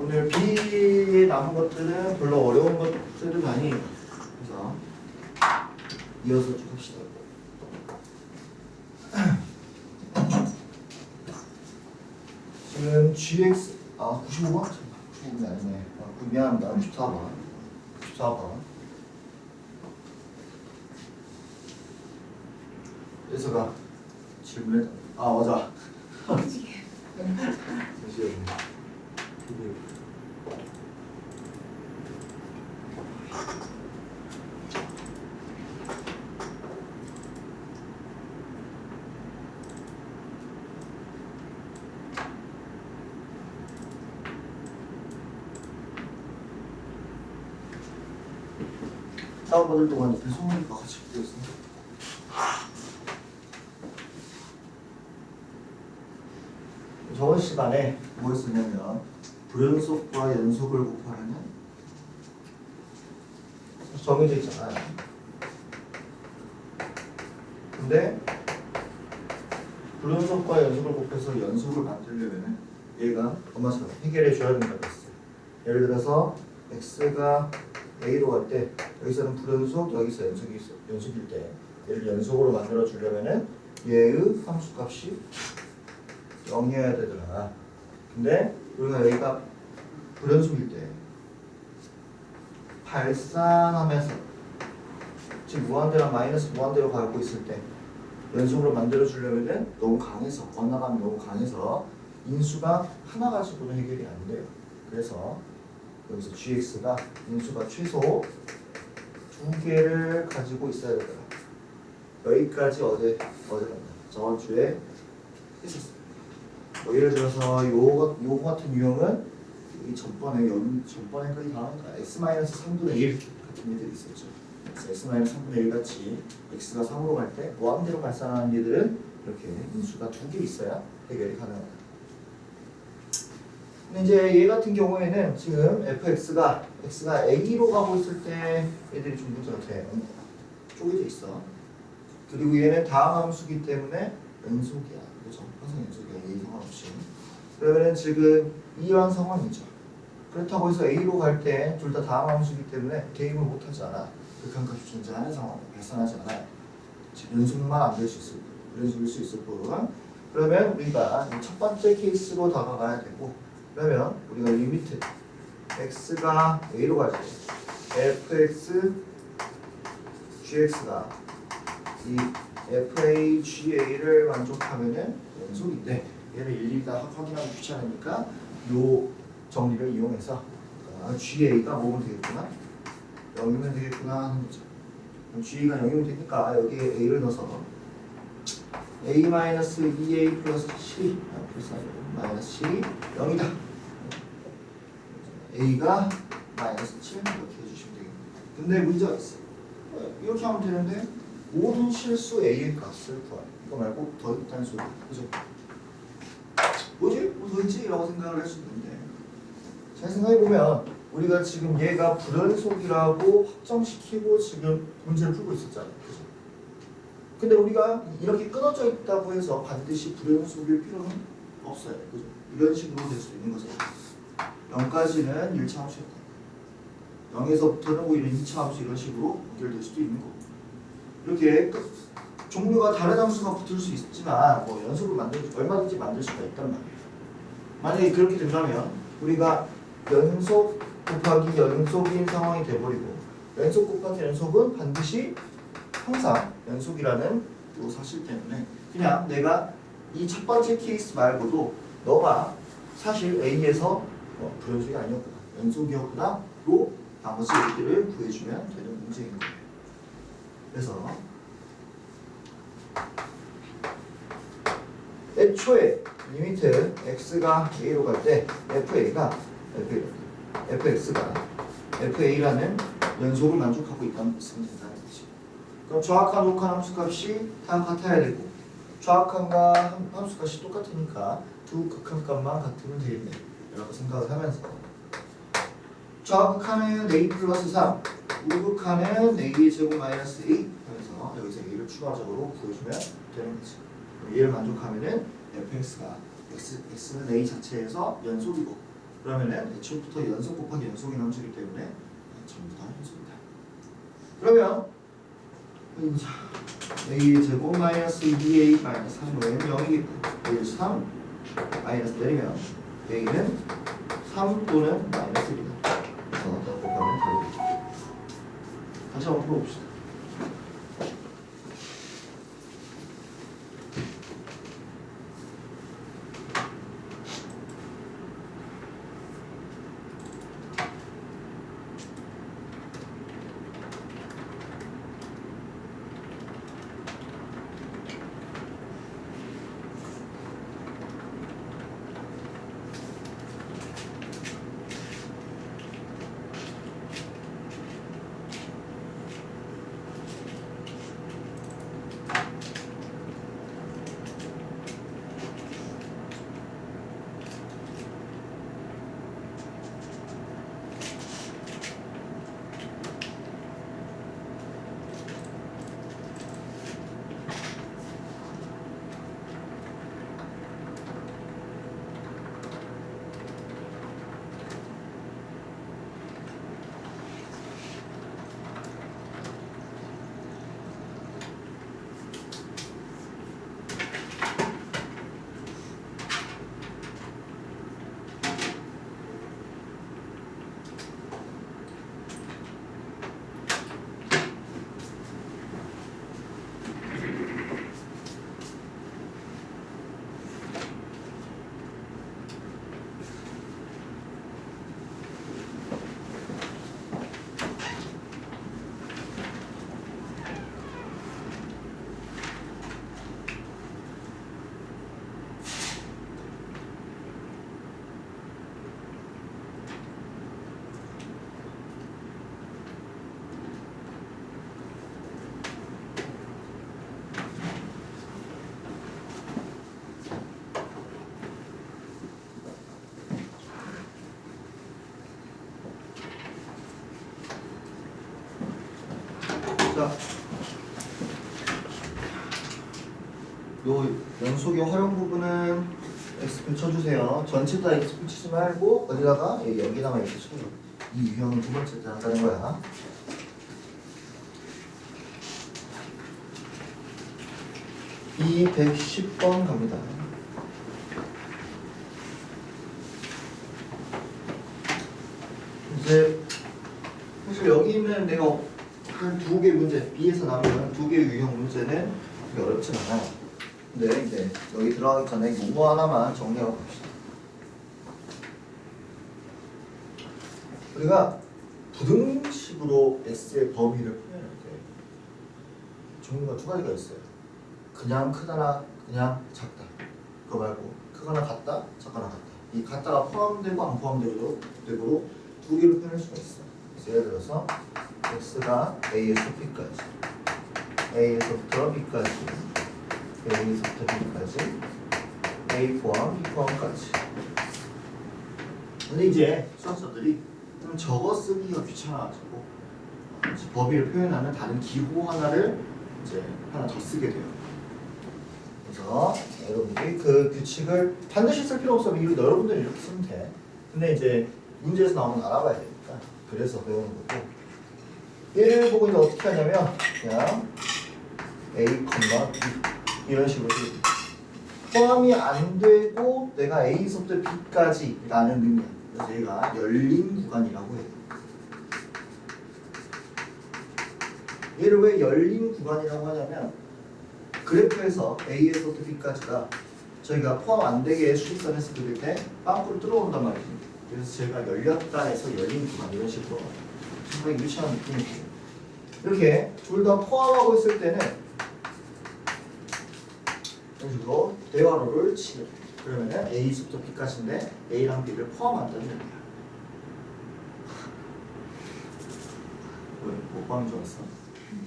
오늘 B에 남은 것들은 별로 어려운 것들은 아니에요. 그래서 이어서 쭉 합시다. 지금 GX 95번? 95번이 아니네. 미안합니다. 94번. 94번. 예서가 질문해. 맞아. 잠시만요. 다운받을 동안 옆에 소문이가 같이 붙어있습니다. 저번 시간에 뭐 했었냐면 불연속과 연속을 곱하는 정해져 있잖아요. 근데 불연속과 연속을 곱해서 연속을 만들려면 얘가 엄마처럼 해결해 줘야 된다고 했어요. 예를 들어서 x가 a로 갈 때 여기서는 불연속, 여기서 연속일 때 얘를 연속으로 만들어 주려면은 얘의 함수값이 0이어야 되더라. 근데 우리가 여기가 불연속일 때 발산하면서 지금 무한대랑 마이너스 무한대로 가고 있을 때 연속으로 만들어 주려면은 너무 강해서 원나감이 너무 강해서 인수가 하나 가지고는 해결이 안 돼요. 그래서 여기서 gx가 인수가 최소 2개를 가지고 있어야 되더라. 여기까지 어제 저번 주에 했었어요. 예를 들어서 요거 같은 유형은 이 전번에 거의 다음인가 x-3분의 1 같은 애들이 있었죠. x-3분의 1 같이 x가 3으로 갈 때 무한대로 발산하는 얘들은 이렇게 인수가 2개 있어야 해결이 가능합니다. 근데 이제 얘 같은 경우에는 지금 fx가 a로 가고 있을 때 얘들이 좀 문제가 돼. 쪼개져 있어. 그리고 얘는 다항 함수기 때문에 연속이야. 그렇죠? 항상 연속이야. A 상관없이. 그러면은 지금 이런 상황이죠. 그렇다고 해서 A로 갈 때 둘 다 다항 함수기 때문에 개입을 못하지 않아. 극한값이 존재하는 상황, 발산하지 않아요. 연속만 안 될 수 있을 뿐, 연속일 수 있을 뿐. 그러면 우리가 첫 번째 케이스로 다가가야 되고, 그러면 우리가 리미트 x가 a로 갈 때 fx gx가 이 FAGA를 만족하면은 연속인데 얘를 일일이 다 확인하기 귀찮으니까 요 정리를 이용해서 GA가 뭐면 되겠구나? 0이면 되겠구나 하는 거죠. 그럼 GA가 0이면 되니까 여기에 A를 넣어서 A-2A 플러스 7이 플러스 마이너스 7이 0이다. A가 마이너스 7 이렇게 해주시면 되겠네요. 근데 문제가 있어요. 이렇게 하면 되는데 모든 실수 A의 값을 구하래. 이거 말고 더 있다는 소리. 그죠? 뭐지? 뭐 더 있지? 라고 생각을 할 수 있는데 잘 생각해보면 우리가 지금 얘가 불연속이라고 확정시키고 지금 문제를 풀고 있었잖아요. 그죠? 근데 우리가 이렇게 끊어져 있다고 해서 반드시 불연속일 필요는 없어요. 그죠? 이런 식으로 될 수 있는 거죠. 0까지는 1차 함수였고 0에서부터는 뭐 이런 2차 함수 이런 식으로 연결될 수도 있는 거고 이렇게 종류가 다른 함수가 붙을 수 있지만 뭐 연속을 얼마든지 만들 수가 있단 말이에요. 만약에 그렇게 된다면 우리가 연속 곱하기 연속인 상황이 돼버리고 연속 곱하기 연속은 반드시 항상 연속이라는 이 사실 때문에 그냥 내가 이 첫 번째 케이스 말고도 너가 사실 A에서 불연속이 아니었구나 연속이었구나로 나머지 얘기들을 구해주면 되는 문제인 거예요. 그래서 애초에 리미트 x가 a로 갈 때 fx가 fa라는 연속을 만족하고 있다는 것을 된다는 거지. 그럼 정확한 녹화 함수값이 다 같아야 되고 정확한과 함수값이 똑같으니까 두 극한값만 같으면 되겠네 라고 생각을 하면서 좌극한은 a 플러스 3 우극한은 a의 제곱 마이너스 2 하면서 여기서 a를 추가적으로 구해주면 되는 거지. 얘를 만족하면은 fx가 x는 a 자체에서 연속이고 그러면은 애초부터 연속 곱하기 연속이 함수이기 때문에 전부 다 함수입니다. 그러면 여기 보자. a 제곱 마이너스 2a 마이너스 3은 0이겠고 여기 3 마이너스 내리면 a는 3 또는 마이너스 1이다. 그래서 더 곱하면 답이 다시 한번 풀어봅시다. 자, 요 연속의 활용 부분은 X표 쳐주세요. 전체 다 X표 치지 말고 어디다가 여기다가 이렇게 쳐줘. 이 유형은 두 번째 때 한다는 거야. 이 110번 갑니다. 이제 사실 여기 있는 내가 한 두 개 문제, B에서 나오는 두 개 유형 문제는 그렇게 어렵진 않아요. 근데 이제 여기 들어가기 전에 이거 하나만 정리하고 갑시다. 우리가 부등식으로 X의 범위를 표현할 때 종류가 두 가지가 있어요. 그냥 크다나 그냥 작다. 그거 말고 크거나 같다, 작거나 같다. 이 같다가 포함되고 안 포함되고 두 개로 표현할 수가 있어. 그래서 예를 들어서 X가 A에서 B까지, A에서부터 B까지, A에서부터 B까지, A 포함, B 포함까지. 근데 이제 수학자들이 좀 적어 쓰기가 귀찮아가지고 범위를 표현하는 다른 기호 하나를 이제 하나 더 쓰게 돼요. 그래서 여러분들이 그 규칙을 반드시 쓸 필요 없어. 여러분들이 이렇게 쓰면 돼. 근데 이제 문제에서 나오는 거 알아봐야 되니까 그래서 배우는 거고. 얘를 보고 이제 어떻게 하냐면 그냥 A, B 이런 식으로 포함이 안 되고 내가 A서부터 B까지 라는 의미야. 그래서 얘가 열린 구간이라고 해요. 얘를 왜 열린 구간이라고 하냐면 그래프에서 A에서부터 B까지가 저희가 포함 안 되게 수직선에서 그릴 때 빵꾸를 뚫어온단 말이지. 그래서 제가 열렸다 해서 열린 구간 이런 식으로 상당히 유치한 느낌이 들어요. 이렇게 둘 다 포함하고 있을 때는 이런 식으로 대괄호를 치게 돼요. 그러면은 A부터 B까지인데 A랑 B를 포함한다는 얘기야. 왜? 못 포함인 줄 알았어?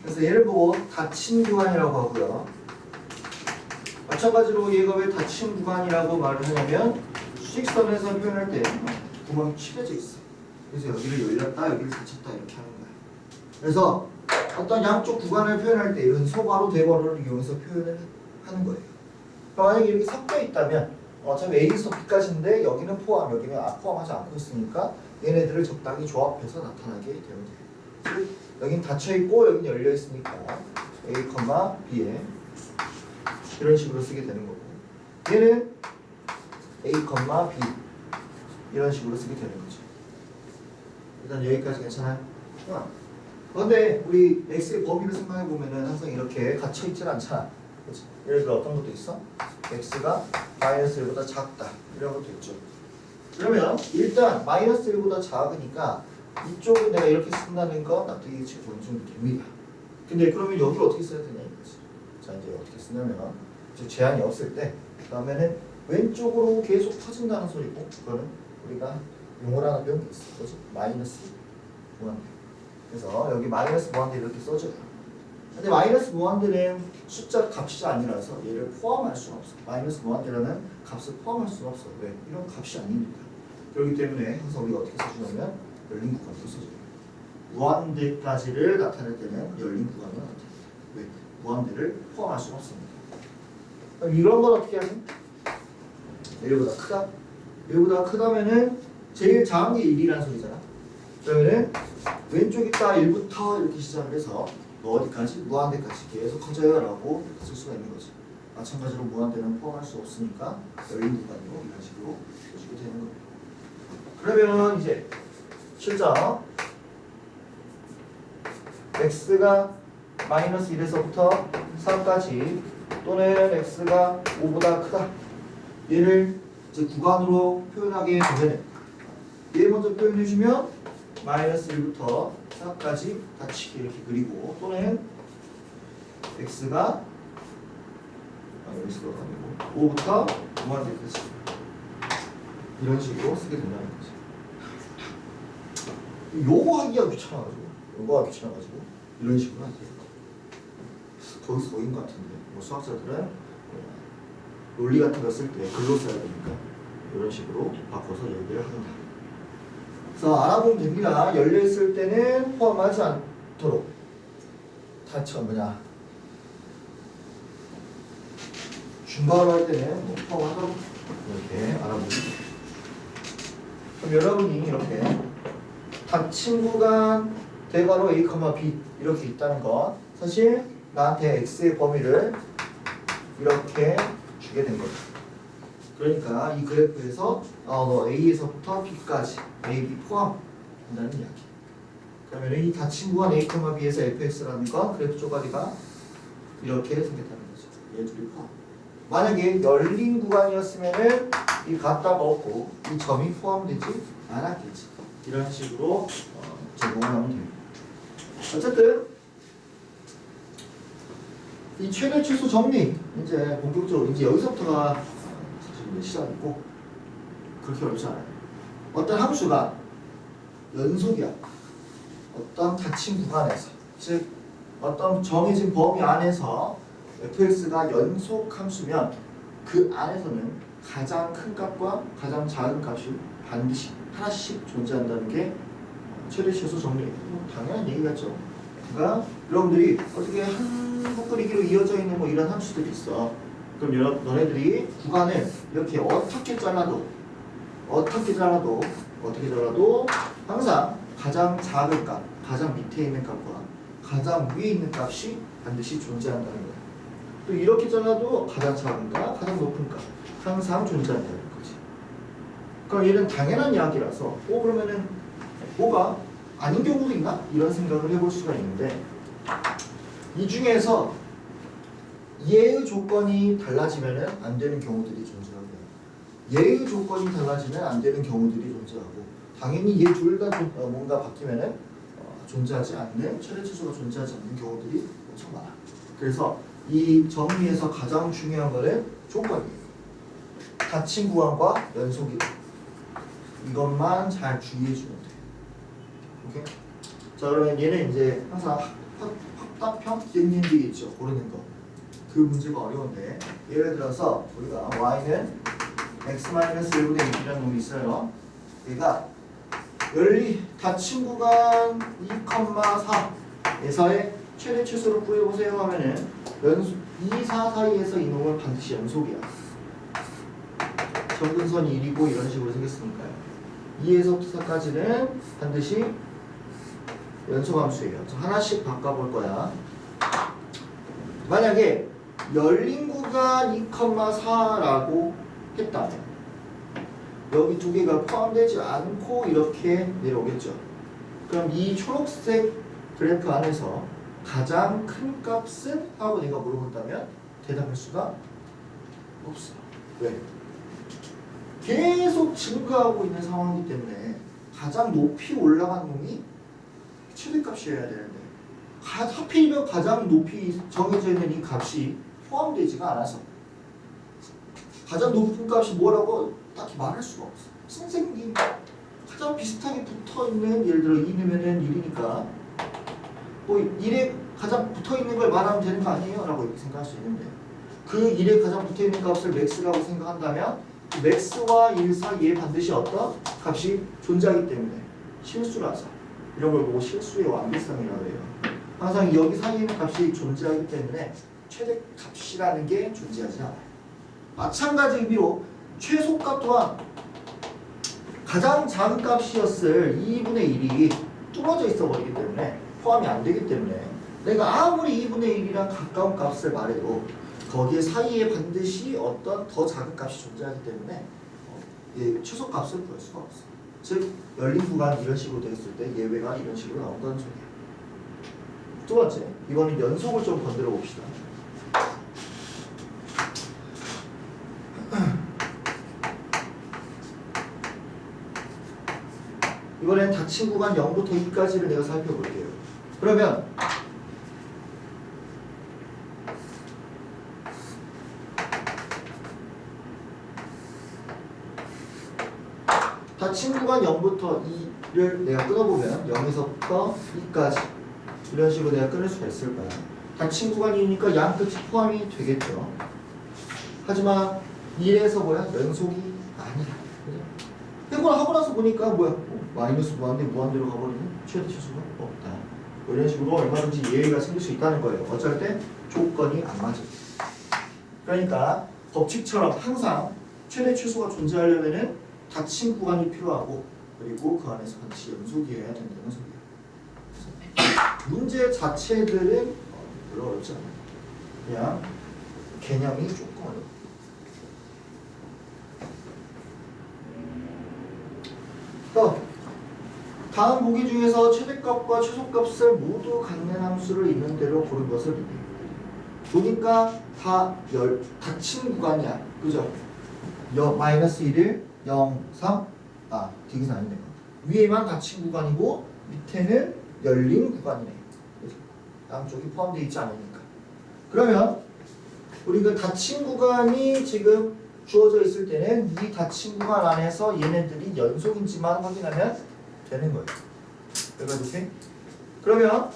그래서 얘를 보고 닫힌 구간이라고 하고요. 마찬가지로 얘가 왜 닫힌 구간이라고 말을 하냐면 수직선에서 표현할 때 구멍이 칠해져 있어. 그래서 여기를 열렸다, 여기를 닫혔다 이렇게 하는 거야. 그래서 어떤 양쪽 구간을 표현할 때 이런 소괄호, 대괄호를 이용해서 표현을 하는 거예요. 그러니까 만약에 이렇게 섞여 있다면 어차피 A에서 B까지인데 여기는 포함, 여기는 포함하지 않고 있으니까 얘네들을 적당히 조합해서 나타나게 되면 돼요. 여긴 닫혀있고 여긴 열려있으니까 A, B에 이런 식으로 쓰게 되는 거고, 얘는 A, B 이런 식으로 쓰게 되는 거죠. 일단 여기까지 괜찮아요? 그런데 우리 X의 범위를 생각해보면은 항상 이렇게 갇혀있질 않잖아. 그치? 예를 들어 어떤 것도 있어? X가 마이너스 1보다 작다 이런 것도 있죠. 그러면 일단 마이너스 1보다 작으니까 이쪽은 내가 이렇게 쓴다는 건 납득이 지금 어느 정도 됩니다. 근데 그러면 여기를 어떻게 써야 되냐 이거지. 자, 이제 어떻게 쓰냐면 이제 제한이 없을 때 다음에는 왼쪽으로 계속 퍼진다는 소리고, 그거는 우리가 용어를 하나 배운 게 있어. 그지? 마이너스 무한대. 그래서 여기 마이너스 무한대 이렇게 써줘요. 근데 마이너스 무한대는 숫자 값이 아니라서 얘를 포함할 수는 없어. 마이너스 무한대라는 값을 포함할 수는 없어. 왜? 이런 값이 아닙니다. 그렇기 때문에 항상 우리가 어떻게 써주냐면 열린 구간으로 써줘요. 무한대까지를 나타낼 때는 열린 구간으로 나타냅니다. 왜? 무한대를 포함할 수는 없습니다. 그럼 이런 건 어떻게 하지? 1보다 크다? 1보다 크다면은 제일 작은 게 1이라는 소리잖아. 그러면은 왼쪽 있다 1부터 이렇게 시작을 해서 너 어디까지? 무한대까지 계속 커져요 라고 쓸 수가 있는 거지. 마찬가지로 무한대는 포함할 수 없으니까 열린 구간으로 이런 식으로 써주게 되는 거예요. 그러면 이제 실전 x가 마이너스 1에서부터 3까지 또는 x가 5보다 크다, 얘를 이제 구간으로 표현하게 되면 얘 먼저 표현해주면 마이너스 1부터 4까지 닫히게 이렇게 그리고, 또는 x가 여기서 아니고 5부터 무한대까지 이런 식으로 쓰게 된다는 거지. 요거 하기가 귀찮아가지고 이런 식으로 하세요. 거기서 거긴 것 같은데 뭐 수학자들은 논리 같은 거 쓸 때 글로 써야 되니까 이런 식으로 바꿔서 얘기를 합니다. 그래서 알아보면 됩니다. 열려있을 때는 포함하지 않도록 중괄호 할 때는 뭐 포함하도록 이렇게 알아보면 됩니다. 그럼 여러분이 이렇게 닫힌 구간 대괄호 A, B 이렇게 있다는 건 사실 나한테 X의 범위를 이렇게 주게 된 거죠. 그러니까 이 그래프에서 너 A에서부터 B까지 A, B 포함한다는 이야기. 그러면 이 닫힌 구간 A, B에서 fx라는 건 그래프 쪼가리가 이렇게 생겼다는 거죠. 얘 둘이 포함. 만약에 열린 구간이었으면은 이 갖다가 없고 이 점이 포함되지 않았겠지. 이런 식으로 제공을 하면 됩니다. 어쨌든 이 최대 최소 정리 이제 본격적으로 이제 여기서부터가 사실 이제 시작이고 그렇게 어렵지 않아요. 어떤 함수가 연속이야. 어떤 닫힌 구간에서, 즉 어떤 정해진 범위 안에서 fx가 연속 함수면 그 안에서는 가장 큰 값과 가장 작은 값이 반드시 하나씩 존재한다는 게 최대 최소 정리예요. 당연한 얘기겠죠. 그러니까 여러분들이 어떻게 한 묶그리기로 이어져 있는 뭐 이런 함수들이 있어. 그럼 너네들이 구간을 이렇게 어떻게 잘라도 항상 가장 작은 값, 가장 밑에 있는 값과 가장 위에 있는 값이 반드시 존재한다는 거야. 또 이렇게 잘라도 가장 작은 값, 가장 높은 값 항상 존재한다는 거지. 그럼 얘는 당연한 이야기라서 그러면은 뭐가 아닌 경우도 있나? 이런 생각을 해볼 수가 있는데, 이 중에서 얘의 조건이 달라지면 안 되는 경우들이 존재하고요. 얘의 조건이 달라지면 안 되는 경우들이 존재하고, 당연히 얘 둘 다 뭔가 바뀌면 존재하지 않는, 최대 최소가 존재하지 않는 경우들이 엄청 많아. 그래서 이 정리에서 가장 중요한 거는 조건이에요. 닫힌 구간과 연속이다. 이것만 잘 주의해주면 돼. 오케이? 자, 그러면 얘는 이제 항상 확답형 기억연들이 있죠. 고르는 거. 그 문제가 어려운데, 예를 들어서 우리가 y는 x-1분의 6이라는 놈이 있어요. 얘가 닫힌 구간 2,4에서의 최대 최소를 구해보세요 하면은 2, 4 사이에서 이 놈은 반드시 연속이야. 점근선이 1이고 이런 식으로 생겼으니까요. 2에서부터 4까지는 반드시 연소함수예요. 하나씩 바꿔볼 거야. 만약에 열린 구간 2,4라고 했다면 여기 두 개가 포함되지 않고 이렇게 내려오겠죠. 그럼 이 초록색 그래프 안에서 가장 큰 값은? 하고 내가 물어본다면 대답할 수가 없어. 왜? 계속 증가하고 있는 상황이기 때문에 가장 높이 올라간 놈이 최대값이어야 되는데 하필이면 가장 높이 정해져 있는 이 값이 포함되지가 않아서 가장 높은 값이 뭐라고 딱히 말할 수가 없어. 선생님 가장 비슷하게 붙어있는 예를 들어 2 넣으면 1이니까 뭐 1에 가장 붙어있는 걸 말하면 되는 거 아니에요? 라고 이렇게 생각할 수 있는데 그 1에 가장 붙어있는 값을 맥스라고 생각한다면 맥스와 1 사이에 반드시 어떤 값이 존재하기 때문에 실수라서 이런 걸 보고 실수의 완비성이라고 해요. 항상 여기 사이에는 값이 존재하기 때문에 최대값이라는 게 존재하지 않아요. 마찬가지 의미로 최소값 또한 가장 작은 값이었을 2분의 1이 뚫어져 있어 버리기 때문에 포함이 안 되기 때문에 내가 아무리 2분의 1이랑 가까운 값을 말해도 거기에 사이에 반드시 어떤 더 작은 값이 존재하기 때문에 최소값을 구할 수가 없어. 즉 열린 구간 이런 식으로 되어 있을 때 예외가 이런 식으로 나온다는 소리야. 두 번째, 이거는 연속을 좀 건드려 봅시다. 이번엔 닫힌 구간 0부터 2까지를 내가 살펴볼게요. 그러면 닫힌 구간 0부터 2를 내가 끊어보면 0에서부터 2까지 이런 식으로 내가 끊을 수가 있을 거야. 닫힌 구간이니까 양 끝이 포함이 되겠죠. 하지만 1에서 뭐야? 연속이 아니야. 해고를 하고 나서 보니까 뭐야? 마이너스 무한대 무한대로 가버리는 최대 치수가 없다. 뭐 이런 식으로 얼마든지 예외가 생길 수 있다는 거예요. 어쩔 때 조건이 안 맞아. 그러니까 법칙처럼 항상 최대 치수가 존재하려면은 닫힌 구간이 필요하고 그리고 그 안에서 반드시 연속이어야 된다는 소리예요. 문제 자체들은 별로 어렵지 않아요. 그냥 개념이 조금 어려워. 다음 보기 중에서 최대값과 최소값을 모두 갖는 함수를 있는 대로 고른 것을 보니까 다 닫힌 구간이야. 그죠? 마이너스 1일 0, 3 디귿은 아니네요. 위에만 닫힌 구간이고 밑에는 열린 구간이네. 그죠? 양쪽이 포함되어 있지 않으니까. 그러면 우리 그 닫힌 구간이 지금 주어져 있을 때는 이 닫힌 구간 안에서 얘네들이 연속인지만 확인하면 되는 거예요. 이렇게. 그러면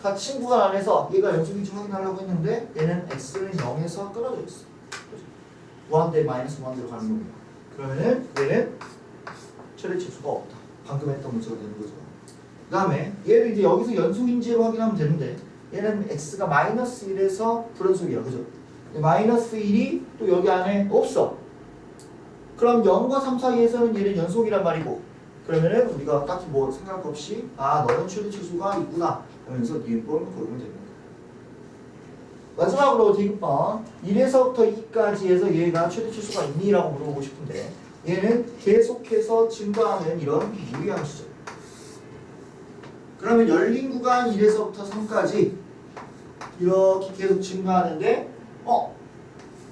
닫힌 구간 안에서 얘가 연속인지 확인하려고 했는데 얘는 x는 0에서 끊어져 있어. 무한대 마이너스 무한대로 가는 거예요. 그러면은 얘는 최대 치수가 없다. 방금 했던 문제가 되는 거죠. 그 다음에 얘를 이제 여기서 연속인지로 확인하면 되는데 얘는 x가 마이너스 1에서 불연속이야. 그죠? 마이너스 1이 또 여기 안에 없어. 그럼 0과 3 사이에서는 얘는 연속이란 말이고 그러면은 우리가 딱히 뭐 생각 없이 너는 최대 치수가 있구나 하면서 니은번 고르면 되는 거예요. 마지막으로 디귿번 1에서부터 2까지 해서 얘가 최대 치수가 있니? 라고 물어보고 싶은데 얘는 계속해서 증가하는 이런 무리함수죠. 그러면 열린 구간 1에서부터 3까지 이렇게 계속 증가하는데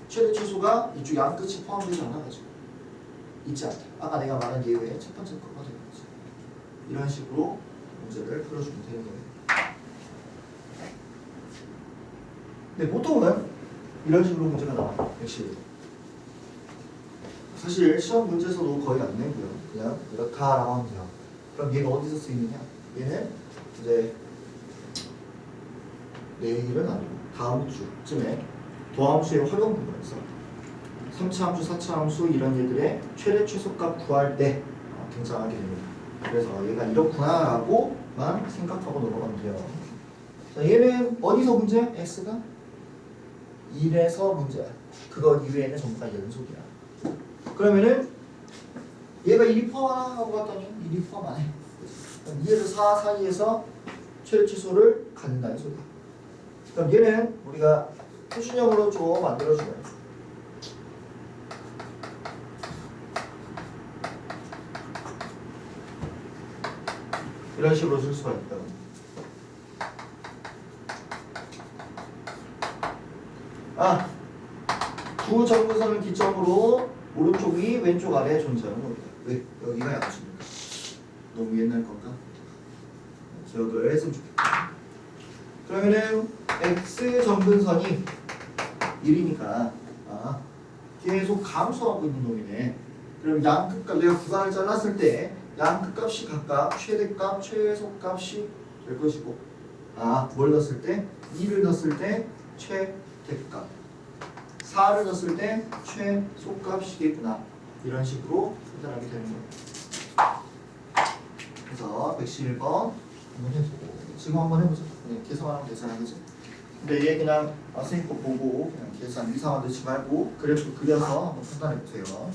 최대 치수가 이쪽 양 끝이 포함되지 않아가지고 있지 않다. 아까 내가 말한 예외의 첫 번째 거가 되는 거죠. 이런 식으로 문제를 풀어주면 되는 거예요. 근데 보통은 이런 식으로 문제가 나와요. 역시 사실 시험 문제에서도 거의 안 내고요. 그냥 이렇다라고 하면 돼요. 그럼 얘가 어디서 쓰이느냐? 얘는 이제 내일은 아니고 다음 주쯤에 도함수의 활용 부분에서 3차 함수, 4차 함수 이런 얘들의 최대 최소값 구할 때 등장하게 됩니다. 그래서 얘가 이렇구나라고만 생각하고 넘어가면 돼요. 자, 얘는 어디서 문제? x가 1에서 문제야. 그것 이외에는 전부 다 연속이야. 그러면은 얘가 1이 포함하나 하고 봤더니 1이 포함 안 해. 2에서 4 사이에서 최대치수를 갖는다는 소리야. 그럼 얘는 우리가 표준형으로 좀 만들어주면 이런 식으로 쓸 수가 있다. 두 정근선을 기점으로 오른쪽 위, 왼쪽 아래에 존재하는 겁니다. 왜? 여기가 양수니까. 너무 옛날 건가? 제어도 했으면 좋겠다. 그러면은 x 정근선이 1이니까 계속 감소하고 있는 놈이네. 그럼 양끝값 내가 구간을 잘랐을 때 양끝값이 각각 최대값, 최소값이 될 것이고 뭘 넣었을 때? 2를 넣었을 때 최대값 4를 넣었을 때 최소값이겠구나. 이런 식으로 판단하게 되는 거예요. 그래서 111번 한번 해보고 지금 한번 해보자. 계산하면 계산하겠지. 근데 얘 그냥 선생님 거 보고 그냥 계산 이상한 넣지 말고 그래프 그려서 한번 판단해 보세요.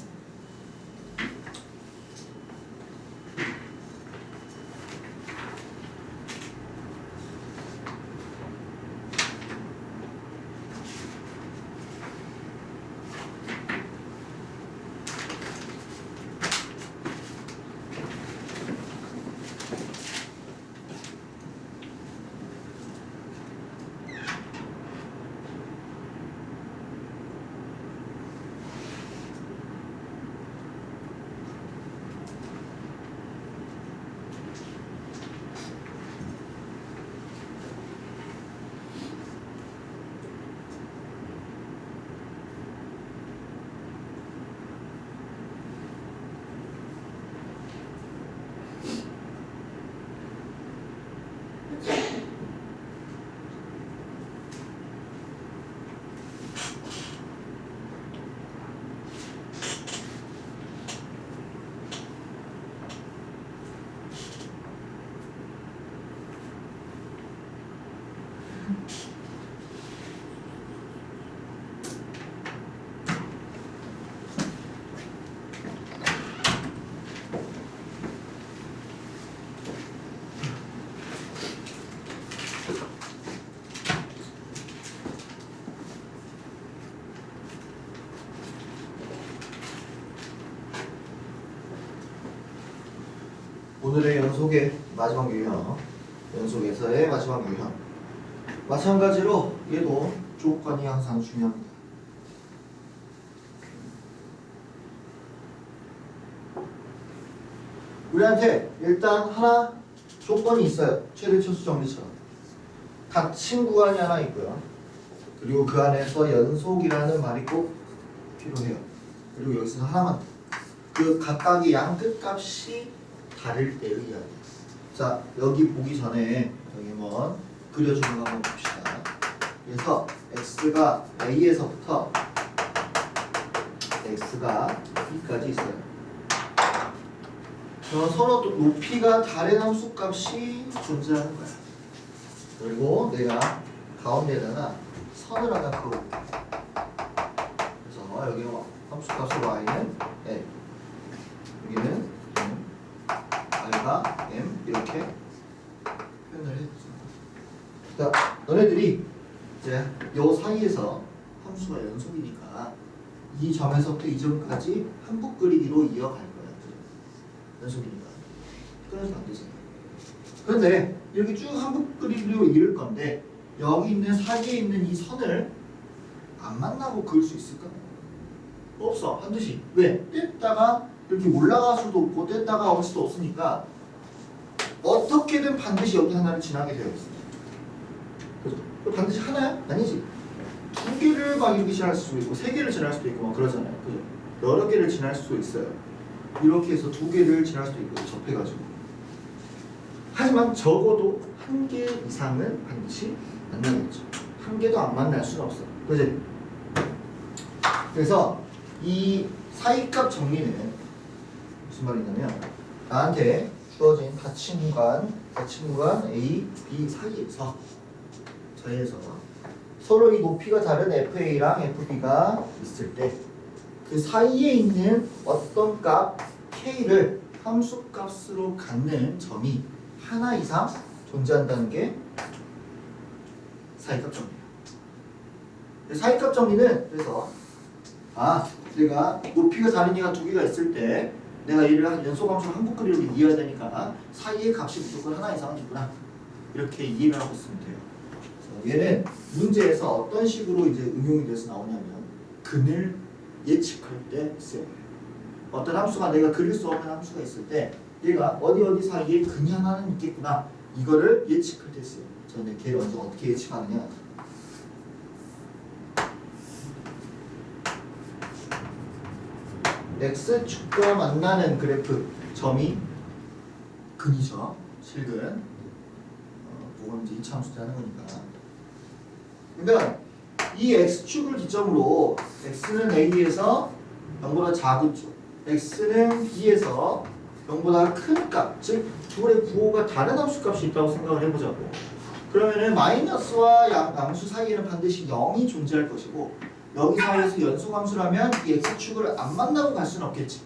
오늘의 연속의 마지막 유형, 연속에서의 마지막 유형. 마찬가지로 얘도 조건이 항상 중요합니다. 우리한테 일단 하나 조건이 있어요. 최대치수 정리처럼. 닫힌 구간이 하나 있고요. 그리고 그 안에서 연속이라는 말이 꼭 필요해요. 그리고 여기서 하나만 그 각각의 양 끝값이 다를 때의 이야기. 자, 여기 보기 전에 여기 한번 그려주는 거 한번 봅시다. 그래서 x가 a에서부터 x가 b까지 있어요. 서로 또 높이가 다른 함수값이 존재하는 거야. 그리고 내가 가운데다가 선을 하나 그어볼게. 그래서 여기 함수값 y는 a, 여기는 I가 M 이렇게 표현을 했죠. 그러니까 너네들이 이제 요 사이에서 함수가 연속이니까 이 점에서부터 이 점까지 한북 그리기로 이어갈 거야. 연속이니까 끊어서 안 되잖아. 그런데 이렇게 쭉 한북 그리기로 이을 건데 여기 있는 사이에 있는 이 선을 안 만나고 그을 수 있을까? 없어. 반드시. 왜? 뗐다가 이렇게 올라갈 수도 없고 뗐다가 올 수도 없으니까 어떻게든 반드시 여기 하나를 지나게 되어 있습니다. 그죠? 반드시 하나야? 아니지. 두 개를 막 이렇게 지날 수도 있고 세 개를 지날 수도 있고 막 그러잖아요. 그죠? 여러 개를 지날 수도 있어요. 이렇게 해서 두 개를 지날 수도 있고 접해가지고. 하지만 적어도 한 개 이상은 반드시 만나겠죠. 한 개도 안 만날 수는 없어. 그지? 그래서 이 사이값 정리는 무슨 말이냐면 나한테 주어진 닫힌 구간 A, B 사이에서 서로 이 높이가 다른 FA랑 FB가 있을 때 그 사이에 있는 어떤 값 k를 함수값으로 갖는 점이 하나 이상 존재한다는 게 사이값 정리예요. 사이값 정리는 그래서 내가 높이가 다른 얘가 두 개가 있을 때 내가 얘를 한 연소함수 한 부끄리로 이해해야 되니까 사이의 값이 무조건 하나 이상은 있구나 이렇게 이해를 하고 있으면 돼요. 그래서 얘는 문제에서 어떤 식으로 이제 응용이 돼서 나오냐면 근을 예측할 때 쓰여요. 어떤 함수가 내가 그릴 수 없는 함수가 있을 때 얘가 어디 사이에 근이 하나는 있겠구나 이거를 예측할 때 쓰여요. 저는 걔를 먼저 어떻게 예측하느냐 x축과 만나는 그래프 점이 근이죠. 실근 그건 이제 이차함수 때 하는 거니까. 그러니까 이 x축을 기점으로 x는 a에서 0보다 작은 쪽 x는 b에서 0보다 큰 값, 즉 둘의 부호가 다른 함수값이 있다고 생각을 해보자고. 그러면은 마이너스와 양수 사이에는 반드시 0이 존재할 것이고 여기 사이에서 연속함수라면 이 x축을 안 만나고 갈 수는 없겠지.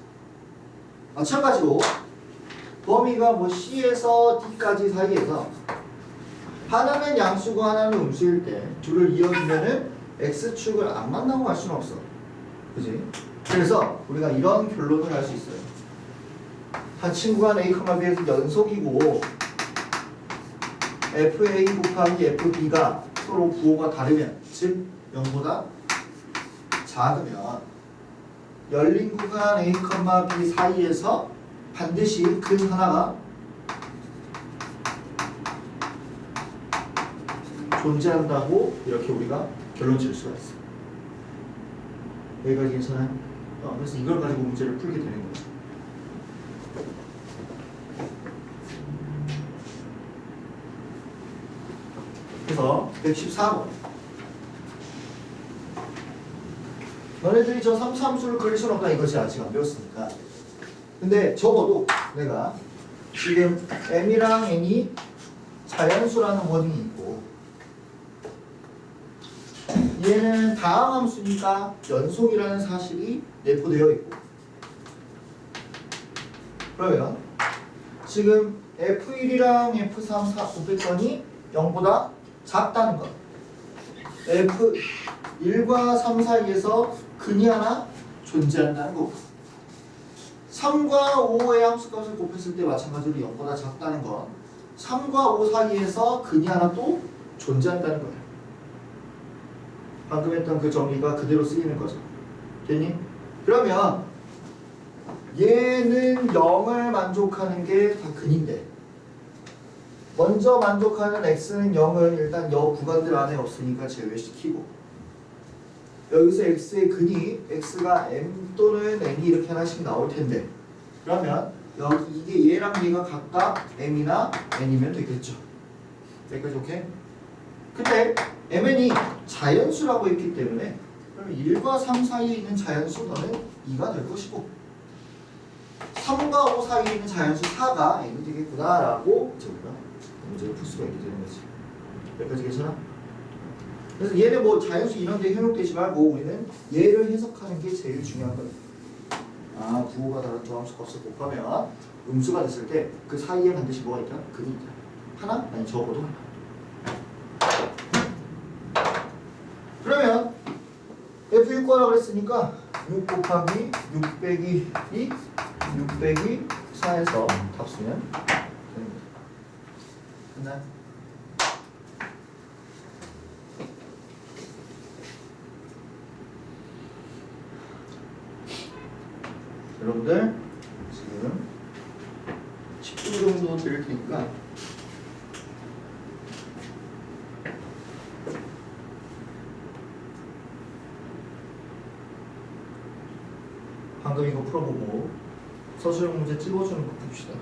마찬가지로 범위가 뭐 c에서 d까지 사이에서 하나는 양수고 하나는 음수일 때 둘을 이어주면은 x축을 안 만나고 갈 수는 없어. 그지? 그래서 우리가 이런 결론을 할 수 있어요. 한 친구가 a, b에서 연속이고 fa 곱하기 fb가 서로 부호가 다르면 즉 0보다 작으면 열린 구간 a, b 사이에서 반드시 근 하나가 존재한다고 이렇게 우리가 결론 질 수가 있어요. 여기까지 괜찮아요? 그래서 이걸 가지고 문제를 풀게 되는 거예요. 그래서 114번 너네들이 저 3차함수를 그릴 수는 없다 이것이 아직 안 배웠으니까. 근데 적어도 내가 지금 m이랑 n이 자연수라는 워딩이 있고 얘는 다항함수니까 연속이라는 사실이 내포되어 있고 그러면 지금 F1이랑 F3 곱했더니 0보다 작다는 것 F1과 3 사이에서 근이 하나 존재한다는 거고 3과 5의 함수값을 곱했을 때 마찬가지로 0보다 작다는 건 3과 5 사이에서 근이 하나 또 존재한다는 거예요. 방금 했던 그 정리가 그대로 쓰이는 거죠. 됐니? 그러면 얘는 0을 만족하는 게 다 근인데 먼저 만족하는 x는 0은 일단 여 구간들 안에 없으니까 제외시키고 여기서 x의 근이 x가 m 또는 n이 이렇게 하나씩 나올 텐데 그러면 여기 이게 얘랑 얘가 각각 m이나 n이면 되겠죠. 여기까지 오케이? 근데 mn이 자연수라고 했기 때문에 그러면 1과 3 사이에 있는 자연수 너는 2가 될 것이고 3과 5 사이에 있는 자연수 4가 n이 되겠구나 라고 우리가 문제를 풀 수가 있게 되는 거지. 여기까지 괜찮아? 그래서 얘는 뭐 자연수 이런 데 현혹되지 말고 우리는 얘를 해석하는 게 제일 중요한 거야. 부호가 다른 조함수 값을 곱하면 음수가 됐을 때 그 사이에 반드시 뭐가 있다? 근이 있다. 하나? 아니 적어도 하나. 그러면 F6과라고 그랬으니까 6 곱하기 6 빼기 2 6 빼기 4에서 답수면 되는 거죠. 끝나요? 여러분들 지금 10분 정도 드릴 테니까 방금 이거 풀어보고 서술형 문제 찍어주는 거 봅시다.